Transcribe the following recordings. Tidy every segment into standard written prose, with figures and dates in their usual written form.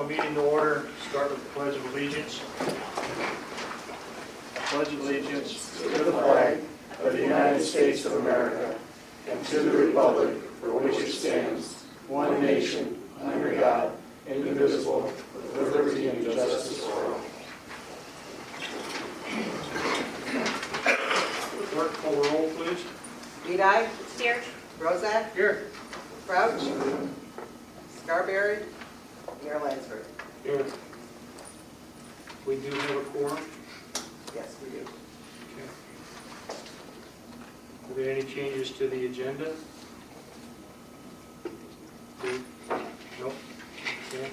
meeting to order. Start with the Pledge of Allegiance. I pledge allegiance to the flag of the United States of America and to the republic for which it stands, one nation, under God, indivisible, with liberty and justice for all. Clerk, call the roll, please. Edi, Here. Rozak, Here. Crouch, Scarberry, Mayor Lansford. Here. We do have a quorum. Yes, we do. Okay. Are there any changes to the agenda? Nope. Okay.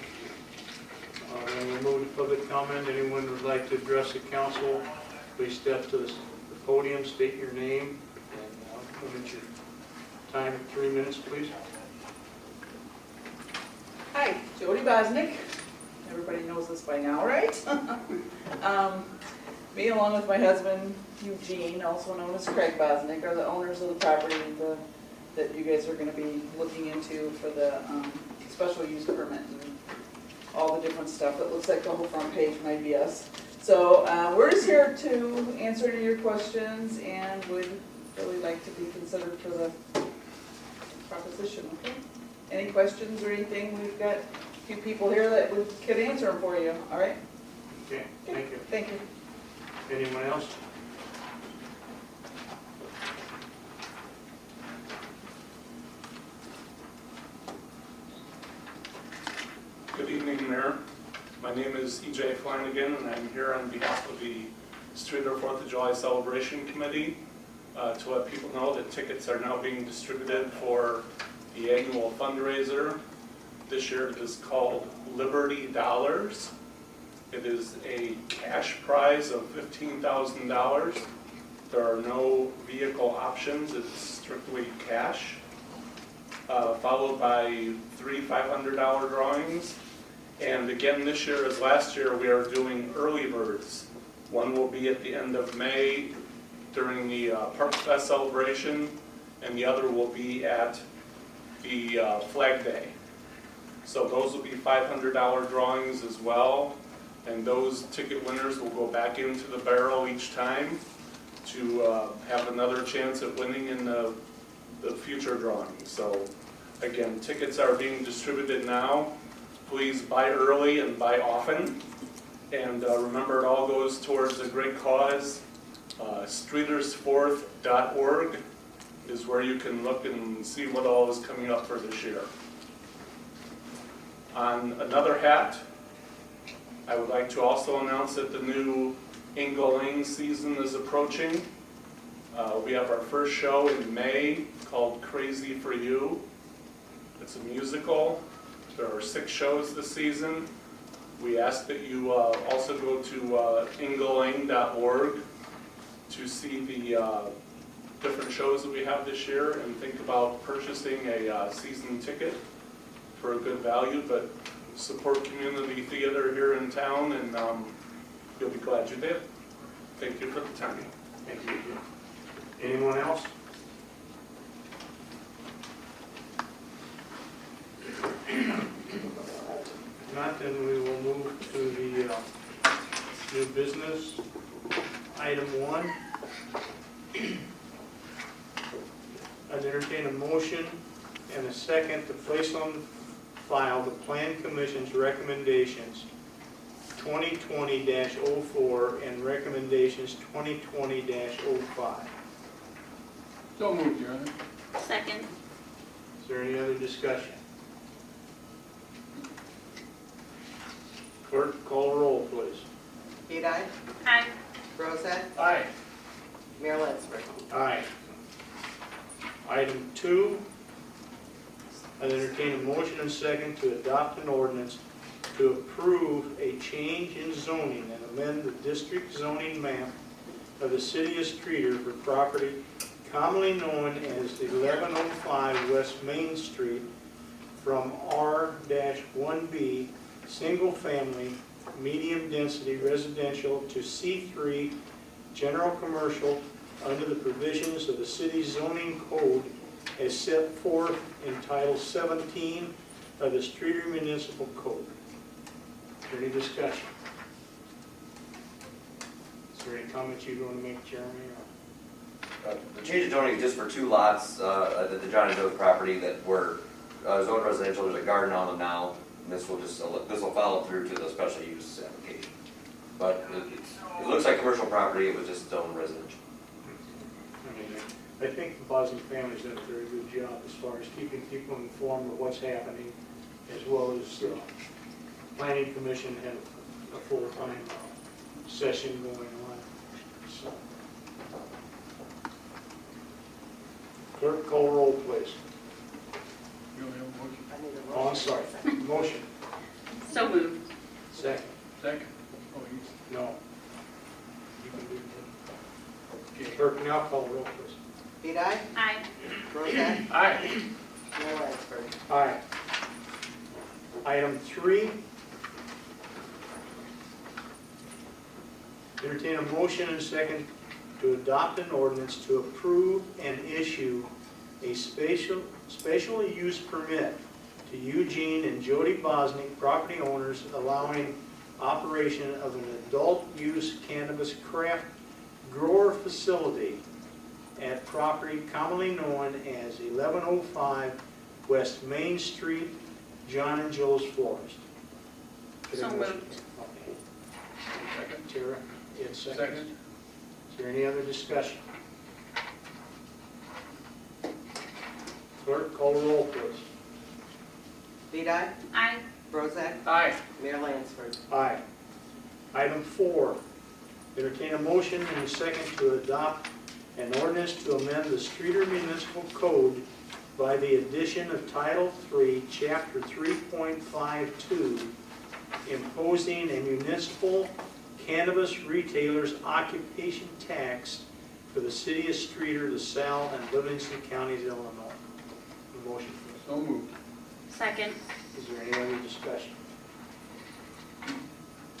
Then we'll move to public comment. Anyone who would like to address the council, please step to the podium, state your name, and limit your time to 3 minutes, please. Hi, Jody Bosnick. Everybody knows this by now, right? Me, along with my husband, Eugene, also known as Craig Bosnick, are the owners of the property that you guys are going to be looking into for the special use permit and all the different stuff. It looks like the whole front page might be us. So we're just here to answer any of your questions and would really like to be considered for the proposition, okay? Any questions or anything? We've got a few people here that could answer them for you, all right? Okay, thank you. Thank you. Anyone else? Good evening, Mayor. My name is E.J. Flanagan, and I'm here on behalf of the Streator 4th of July Celebration Committee to let people know that tickets are now being distributed for the annual fundraiser. This year it is called Liberty Dollars. It is a cash prize of $15,000. There are no vehicle options, it's strictly cash. Followed by 3 $500 drawings. And again, this year as last year, we are doing early birds. One will be at the end of May during the Park Fest celebration, and the other will be at the Flag Day. So those will be $500 drawings as well, and those ticket winners will go back into the barrel each time to have another chance at winning in the future drawings. So again, tickets are being distributed now. Please buy early and buy often. And remember, it all goes towards a great cause. Streatorsfourth.org is where you can look and see what all is coming up for this year. On another hat, I would like to also announce that the new Ingle season is approaching. We have our first show in May called Crazy for You. It's a musical. There are 6 shows this season. We ask that you also go to inglelang.org to see the different shows that we have this year and think about purchasing a season ticket for a good value, but support community theater here in town, and you'll be glad you did. Thank you for the time. Thank you. Anyone else? If not, then we will move to the new business. Item 1. I'd entertain a motion and a second to place on file the Plan Commission's recommendations 2020-04 and recommendations 2020-05. So moved, Your Honor. Second. Is there any other discussion? Clerk, call the roll, please. Edi, Aye. Rozak, Aye. Mayor Lansford. Aye. Item 2, I'd entertain a motion and second to adopt an ordinance to approve a change in zoning and amend the district zoning map of the city of Streator for property commonly known as 1105 West Main Street from R-1B, single family, medium density residential to C3, general commercial, under the provisions of the city's zoning code as set forth in Title 17 of the Streator Municipal Code. there any discussion? Is there any comments you want to make, Jeremy? The change of zoning is just for 2 lots at the John and Joe's property that were zoned residential. There's a garden on them now. And this will follow through to the special use application. But it looks like commercial property. It was just zoned residential. I mean, I think the Bosnian family's done a very good job as far as keeping people informed of what's happening, as well as the planning commission had a full-time session going on. So, clerk, call roll, please. You only have one. I need a motion. Oh, I'm sorry. Motion. So moved. Second. Second. Oh, he's, No. You can do that. Clerk, now call roll, please. Vidae, Aye. Bozak, aye. Mayor Lansford. Aye. Item 3. Entertain a motion and second to adopt an ordinance to approve and issue a special use permit to Eugene and Jody Bosnick, property owners, allowing operation of an adult use cannabis craft grower facility at property commonly known as 1105 West Main Street, John and Joe's Florist. Could I So have a motion? moved. Okay. Second. Tara, Ed seconds. Second. Is there any other discussion? Clerk, call roll, please. Vidae, Aye. Bozak, Aye. Mayor Lansford. Aye. Item 4, entertain a motion and a second to adopt an ordinance to amend the Streator Municipal Code by the addition of Title 3, Chapter 3.52, imposing a municipal cannabis retailer's occupation tax for the city of Streator, LaSalle, and Livingston counties, Illinois. A motion, please. So moved. Second. Is there any other discussion?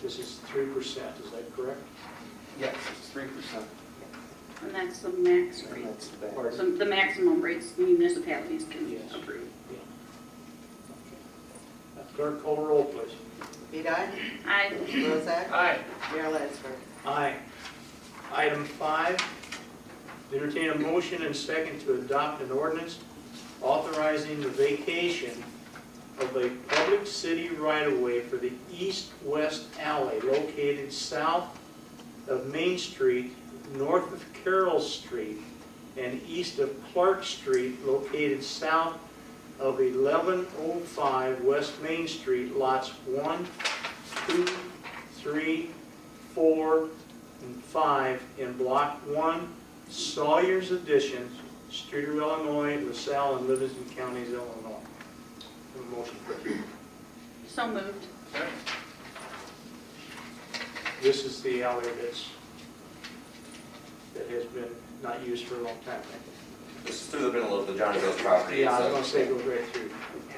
This is 3%, is that correct? Yes, it's 3%. And that's the max And rate. that's the back. Pardon? So the maximum rates municipalities can Yes. approve. Yeah. Okay. Clerk, call the roll, please. Vidae, Aye. Bozak, Aye. Mayor Lansford. Aye. Item 5, entertain a motion and second to adopt an ordinance authorizing the vacation of a public city right-of-way for the east-west alley located south of Main Street, north of Carroll Street, and east of Clark Street, located south of 1105 West Main Street, lots 1, 2, 3, 4, and 5 in Block 1, Sawyer's Addition, Streator, Illinois, LaSalle, and Livingston counties, Illinois. Have a motion, please. So moved. Second. This is the alley that has been not used for a long time. This is through the middle of the John and Joe's property. Yeah, I was It's going to say it goes right through.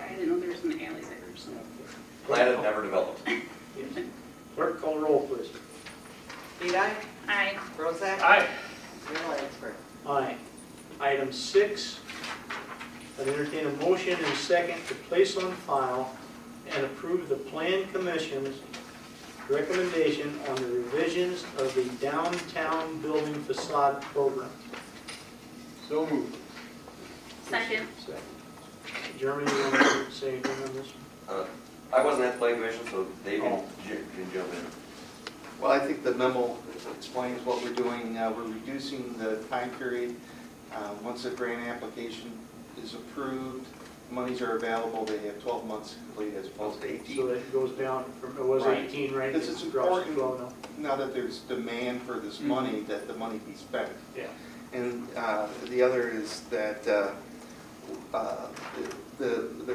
I didn't know there was an alley there, so. planted, never developed. Yes. Clerk, call the roll, please. Vidae, Aye. Bozak, Aye. Mayor Lansford. Aye. Item 6, I entertain a motion and second to place on file and approve the Plan Commission's recommendation on the revisions of the downtown building facade program. So moved. Second. Second. Jeremy, you want to say anything on this? I wasn't at the planning commission, so Dave Oh. can jump in. Well, I think the memo explains what we're doing. We're reducing the time period. Once a grant application is approved, monies are available, they have 12 months to complete as opposed to 18. So that goes down from, it was Right. 18, right? Because it's drops to important. 12 now. Now that there's demand for this money, that the money be spent. Yeah. And the other is that the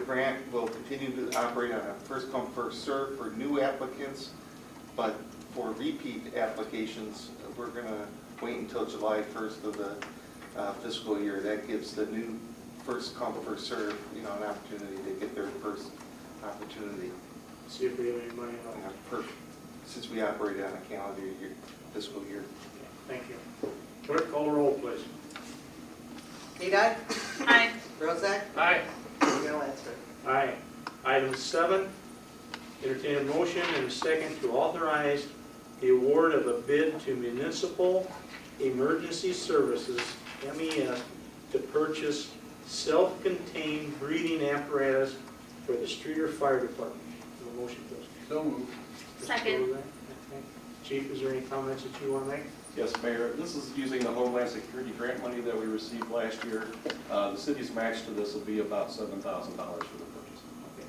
grant will continue to operate on a first-come, first-served for new applicants, but for repeat applications, we're going to wait until July 1st of the fiscal year. That gives the new first-come, first-served, an opportunity to get their first opportunity. See if we have any money left. Since we operate on a calendar year, fiscal year. Thank you. Clerk, call the roll, please. Vidae, Aye. Bozak, Aye. Mayor Lansford. Aye. Item 7, Entertain a motion and a second to authorize the award of a bid to Municipal Emergency Services, MES, to purchase self-contained breathing apparatus for the Streator Fire Department. Have a motion, please. So moved. Second. Okay. Chief, is there any comments that you want to make? Yes, Mayor, this is using the Homeland Security grant money that we received last year. The city's match to this will be about $7,000 for the purchase, Okay.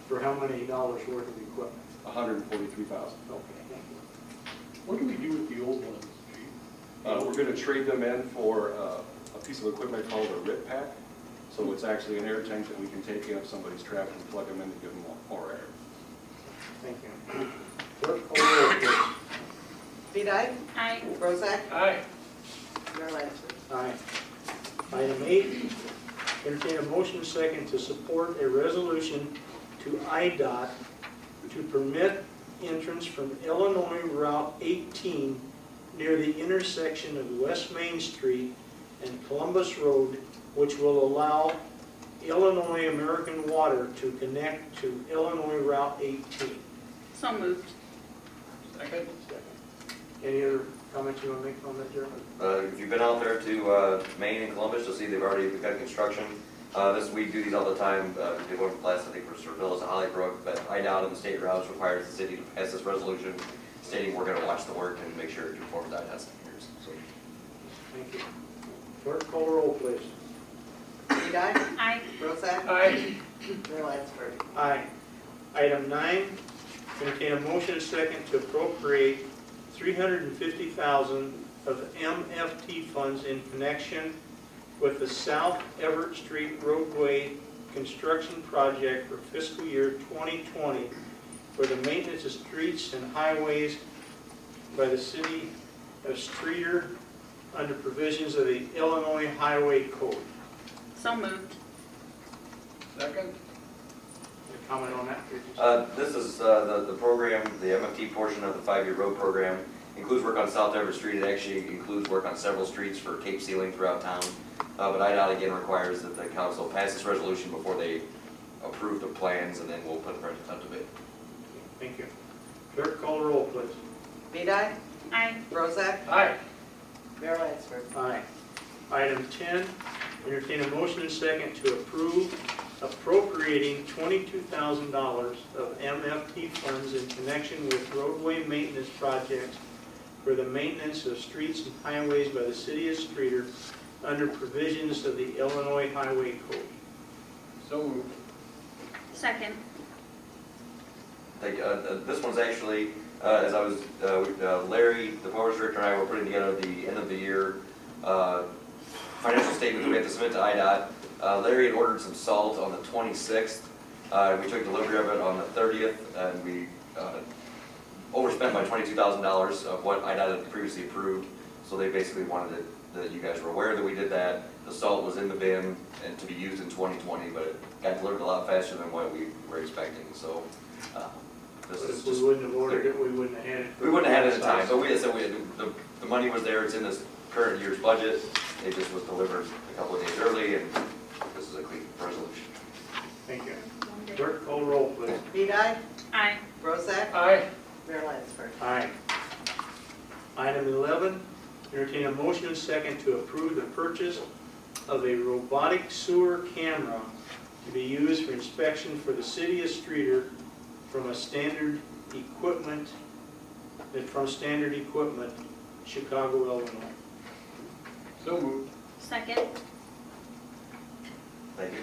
For how many dollars worth of equipment? $143,000. Okay, thank you. What do we do with the old ones, Chief? We're going to trade them in for a piece of equipment called a RIT pack. So it's actually an air tank that we can take in if somebody's trapped and plug them in to give them more air. Thank you. Clerk, call the roll, please. Vidae, Aye. Bozak, Aye. Mayor Lansford. Aye. Item 8, entertain a motion second to support a resolution to IDOT to permit entrance from Illinois Route 18 near the intersection of West Main Street and Columbus Road, which will allow Illinois American Water to connect to Illinois Route 18. So moved. Second. Any other comments you want to make on that, Jeremy? If you've been out there to Maine and Columbus, you'll see they've already begun construction. We do these all the time. They went last, I think, for Villas and Hollybrook, but IDOT and the state routes requires the city to pass this resolution stating we're going to watch the work and make sure it conforms to IDOT standards. So, Thank you. Clerk, call the roll, please. Vidae, Aye. Bozak, Aye. Mayor Lansford. Aye. Item 9, entertain a motion and second to appropriate $350,000 of MFT funds in connection with the South Everett Street roadway construction project for fiscal year 2020 for the maintenance of streets and highways by the city of Streator under provisions of the Illinois Highway Code. So moved. Second. Any comment on that? This is the program, the MFT portion of the 5-year road program. Includes work on South Everett Street. It actually includes work on several streets for cape sealing throughout town. But IDOT again requires that the council pass this resolution before they approve the plans, and then we'll put the project out to bid. Thank you. Clerk, call the roll, please. Vidae, Aye. Bozak, Aye. Mayor Lansford. Aye. Item 10, entertain a motion and second to approve appropriating $22,000 of MFT funds in connection with roadway maintenance projects for the maintenance of streets and highways by the city of Streator under provisions of the Illinois Highway Code. So moved. Second. Thank you. This one's actually, as I was, Larry, the programs director, and I were putting together the end of the year financial statement that we have to submit to IDOT. Larry had ordered some salt on the 26th. We took delivery of it on the 30th, and we overspent by $22,000 of what IDOT had previously approved. So they basically wanted it, that you guys were aware that we did that. The salt was in the bin and to be used in 2020, but it got delivered a lot faster than what we were expecting. So this But is if we just, wouldn't have ordered it, we wouldn't have had it. we wouldn't have had it in time. But we said the money was there. It's in this current year's budget. It just was delivered a couple of days early, and this is a clean resolution. Thank you. Clerk, call the roll, please. Vidae, Aye. Bozak, Aye. Mayor Lansford. Aye. Item 11, entertain a motion and second to approve the purchase of a robotic sewer camera to be used for inspection for the city of Streator from Standard Equipment, Chicago, Illinois. So moved. Second. Thank you.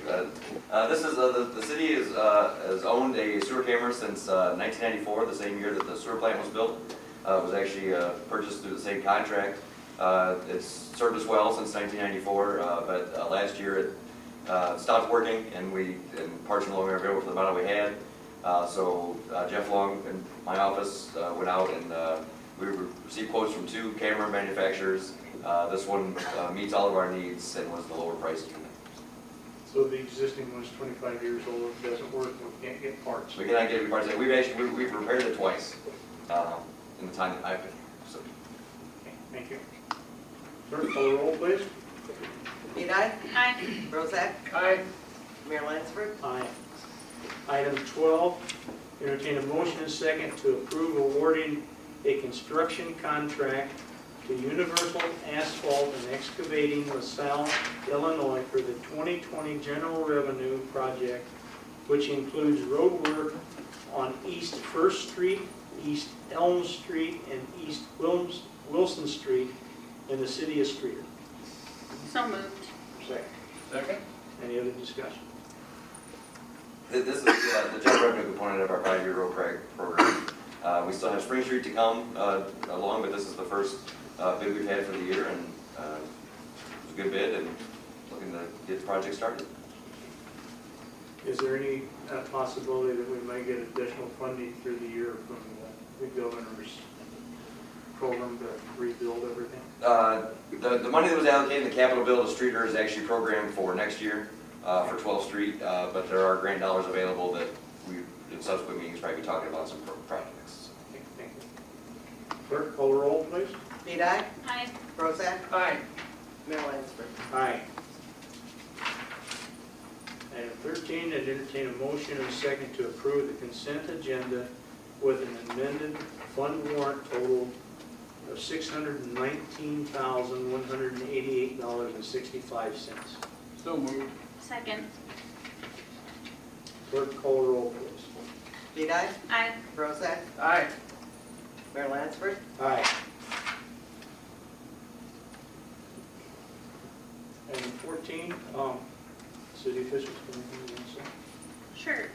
This is, the city has owned a sewer camera since 1994, the same year that the sewer plant was built. It was actually purchased through the same contract. It's served us well since 1994, but last year it stopped working, and parts no longer available for the amount we had. So Jeff Long in my office went out and we received quotes from 2 camera manufacturers. This one meets all of our needs and was the lower price unit. So the existing one's 25 years old, it doesn't work, we can't get parts. We cannot get any parts. We've repaired it twice in the time that I've been here. So. Okay, thank you. Clerk, call the roll, please. Vidae, Aye. Bozak, Aye. Mayor Lansford. Aye. Item 12, Entertain a motion and second to approve awarding a construction contract to Universal Asphalt and Excavating LaSalle, Illinois for the 2020 general revenue project, which includes road work on East First Street, East Elm Street, and East Wilson Street in the city of Streator. So moved. Second. Any other discussion? This is the general revenue component of our 5-year road program. We still have Spring Street to come along, but this is the first bid we've had for the year, and it was a good bid, and looking to get the project started. Is there any possibility that we may get additional funding through the year from the governor's program to rebuild everything? The money that was allocated in the capital bill to Streator is actually programmed for next year for 12th Street, but there are grant dollars available that we, in subsequent meetings, probably be talking about some projects. Thank you. Clerk, call the roll, please. Vidae, Aye. Bozak, Aye. Mayor Lansford. Aye. Item 13, I'd entertain a motion and a second to approve the consent agenda with an amended fund warrant total of $619,188.65. So moved. Second. Clerk, call the roll, please. Vidae, Aye. Bozak, Aye. Mayor Lansford. Aye. Item 14, city officials, anything you want to say? Sure.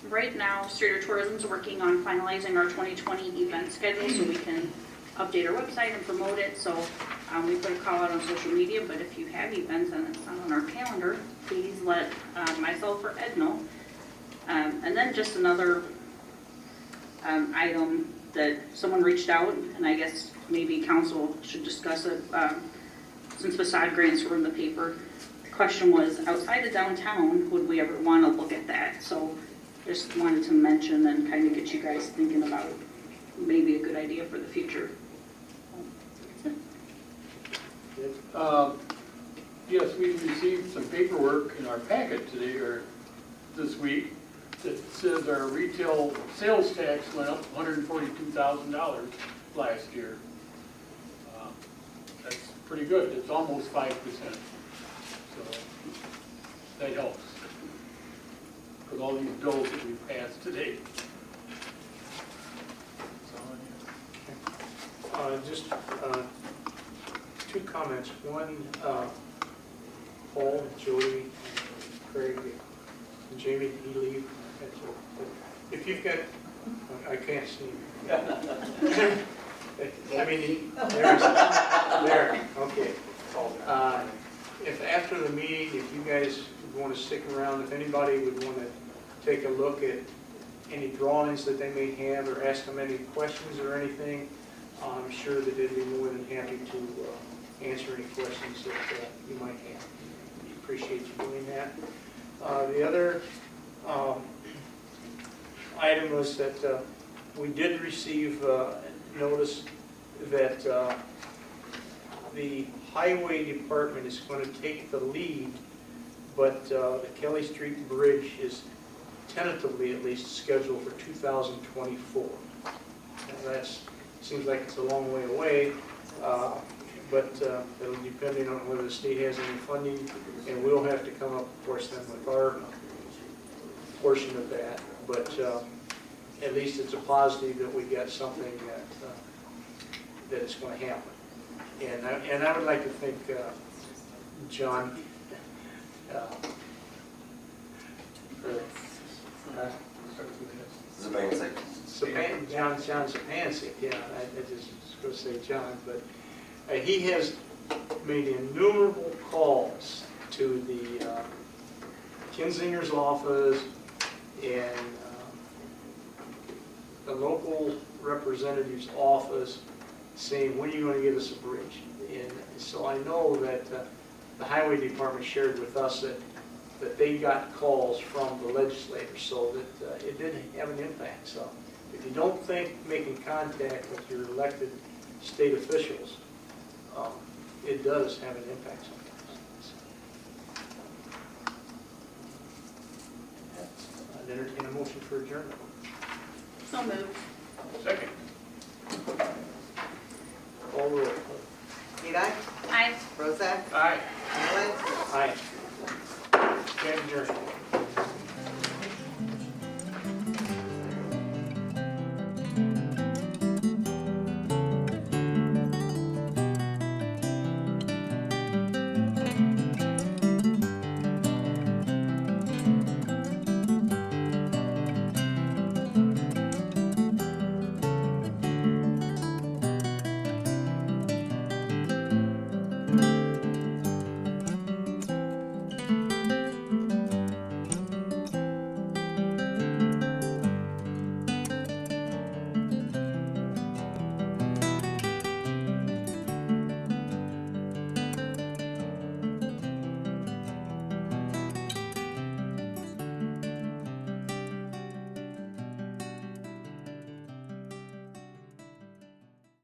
Right now, Streator Tourism is working on finalizing our 2020 event schedule so we can update our website and promote it. So we put a call out on social media, but if you have events and it's not on our calendar, please let myself or Ed know. And then just another item that someone reached out, and I guess maybe council should discuss it since facade grants were in the paper. The question was, outside of downtown, would we ever want to look at that? So just wanted to mention and kind of get you guys thinking about maybe a good idea for the future. Yes, we received some paperwork in our packet today, or this week, that says our retail sales tax went up $142,000 last year. That's pretty good. It's almost 5%. So that helps with all these bills that we passed today. Just two comments. One, Paul, Jody, Craig, and Jamie, did he leave? If you've got, I can't see him. I mean, there, okay. If after the meeting, if you guys want to stick around, if anybody would want to take a look at any drawings that they may have or ask them any questions or anything, I'm sure that they'd be more than happy to answer any questions that you might have. We appreciate you doing that. The other item was that we did receive notice that the highway department is going to take the lead, but the Kelly Street Bridge is tentatively at least scheduled for 2024. Now that's seems like it's a long way away, but it'll be depending on whether the state has any funding, and we'll have to come up, of course, then with our portion of that. But at least it's a positive that we got something that is going to happen. And I would like to thank John John Sapansik, yeah, I just was going to say John, but he has made innumerable calls to the Kinzinger's office and the local representative's office saying, when are you going to get us a bridge? And so I know that the highway department shared with us that they got calls from the legislators, so that it did have an impact. So if you don't think making contact with your elected state officials, it does have an impact sometimes. I'd entertain a motion for adjournment. So moved. Second. Call roll. Vidae, Aye. Bozak, Aye. Mayor Lansford. Aye. Stand adjourned.